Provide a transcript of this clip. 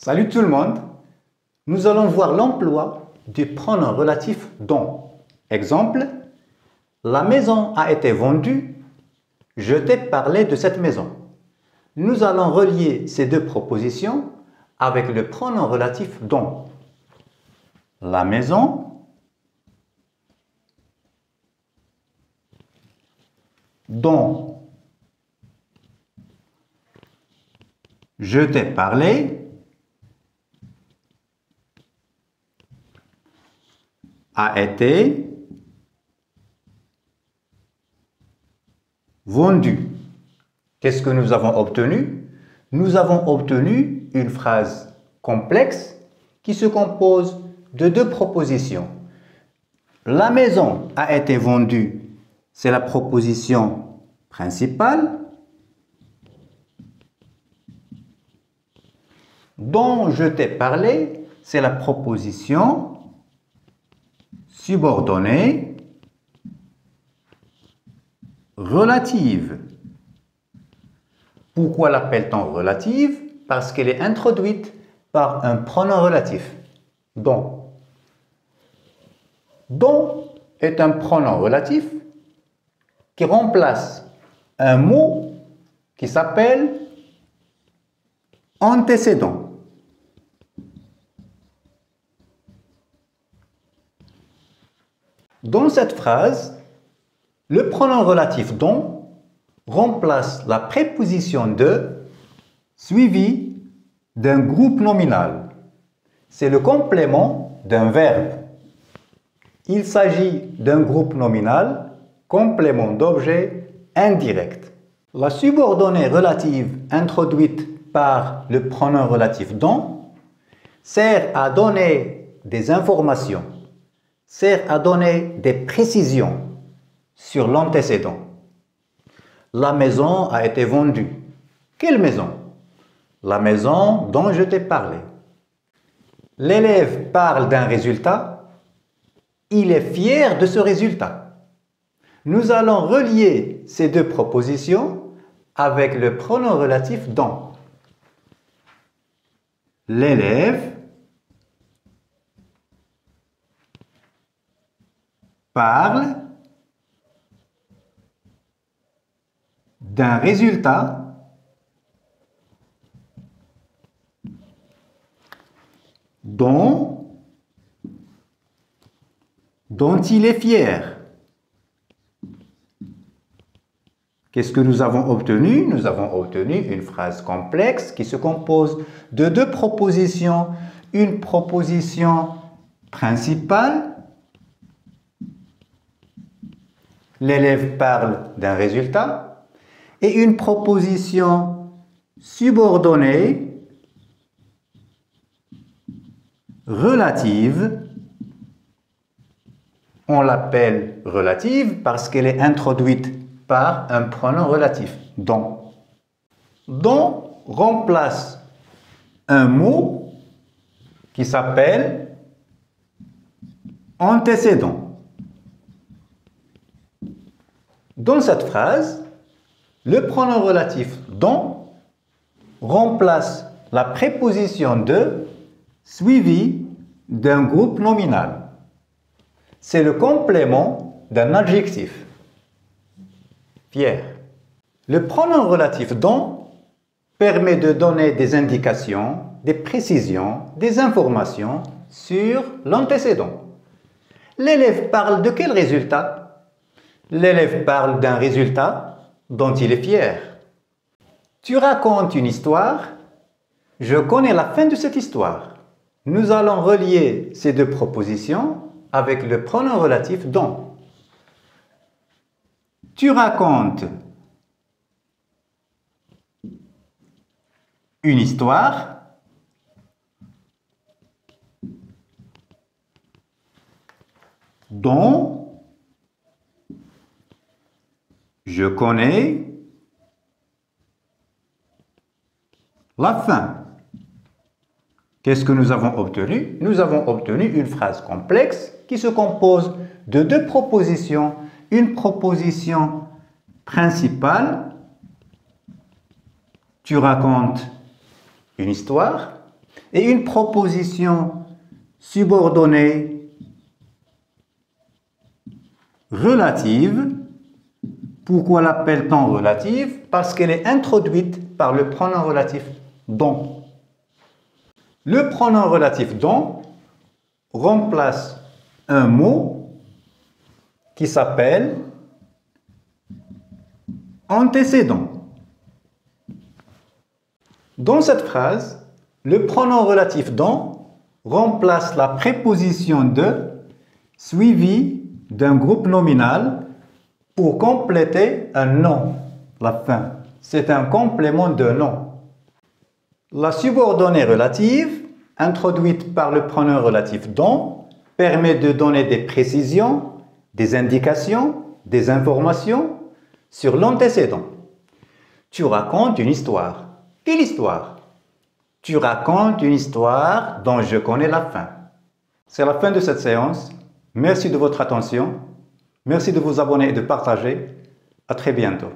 Salut tout le monde. Nous allons voir l'emploi du pronom relatif dont. Exemple, la maison a été vendue. Je t'ai parlé de cette maison. Nous allons relier ces deux propositions avec le pronom relatif dont. La maison, dont je t'ai parlé, a été vendu. Qu'est-ce que nous avons obtenu? Nous avons obtenu une phrase complexe qui se compose de deux propositions. La maison a été vendue, c'est la proposition principale. Dont je t'ai parlé, c'est la proposition subordonnée relative. Pourquoi l'appelle-t-on relative? Parce qu'elle est introduite par un pronom relatif, dont. Dont est un pronom relatif qui remplace un mot qui s'appelle antécédent. Dans cette phrase, le pronom relatif dont remplace la préposition de suivie d'un groupe nominal. C'est le complément d'un verbe. Il s'agit d'un groupe nominal, complément d'objet indirect. La subordonnée relative introduite par le pronom relatif dont sert à donner des informations, sert à donner des précisions sur l'antécédent. La maison a été vendue. Quelle maison? La maison dont je t'ai parlé. L'élève parle d'un résultat. Il est fier de ce résultat. Nous allons relier ces deux propositions avec le pronom relatif dont. L'élève parle d'un résultat dont il est fier. Qu'est-ce que nous avons obtenu? Nous avons obtenu une phrase complexe qui se compose de deux propositions. Une proposition principale. L'élève parle d'un résultat. Et une proposition subordonnée relative. On l'appelle relative parce qu'elle est introduite par un pronom relatif, dont. Dont remplace un mot qui s'appelle antécédent. Dans cette phrase, le pronom relatif dont remplace la préposition de suivie d'un groupe nominal. C'est le complément d'un adjectif. Fier. Le pronom relatif dont permet de donner des indications, des précisions, des informations sur l'antécédent. L'élève parle de quel résultat? L'élève parle d'un résultat dont il est fier. Tu racontes une histoire. Je connais la fin de cette histoire. Nous allons relier ces deux propositions avec le pronom relatif dont. Tu racontes une histoire dont je connais la fin. Qu'est-ce que nous avons obtenu? Nous avons obtenu une phrase complexe qui se compose de deux propositions. Une proposition principale, tu racontes une histoire, et une proposition subordonnée relative. Pourquoi l'appelle-t-on relative? Parce qu'elle est introduite par le pronom relatif dont. Le pronom relatif dont remplace un mot qui s'appelle antécédent. Dans cette phrase, le pronom relatif dont remplace la préposition de suivie d'un groupe nominal pour compléter un nom, la fin. C'est un complément de nom. La subordonnée relative, introduite par le pronom relatif dont, permet de donner des précisions, des indications, des informations sur l'antécédent. Tu racontes une histoire. Quelle histoire? Tu racontes une histoire dont je connais la fin. C'est la fin de cette séance. Merci de votre attention. Merci de vous abonner et de partager. À très bientôt.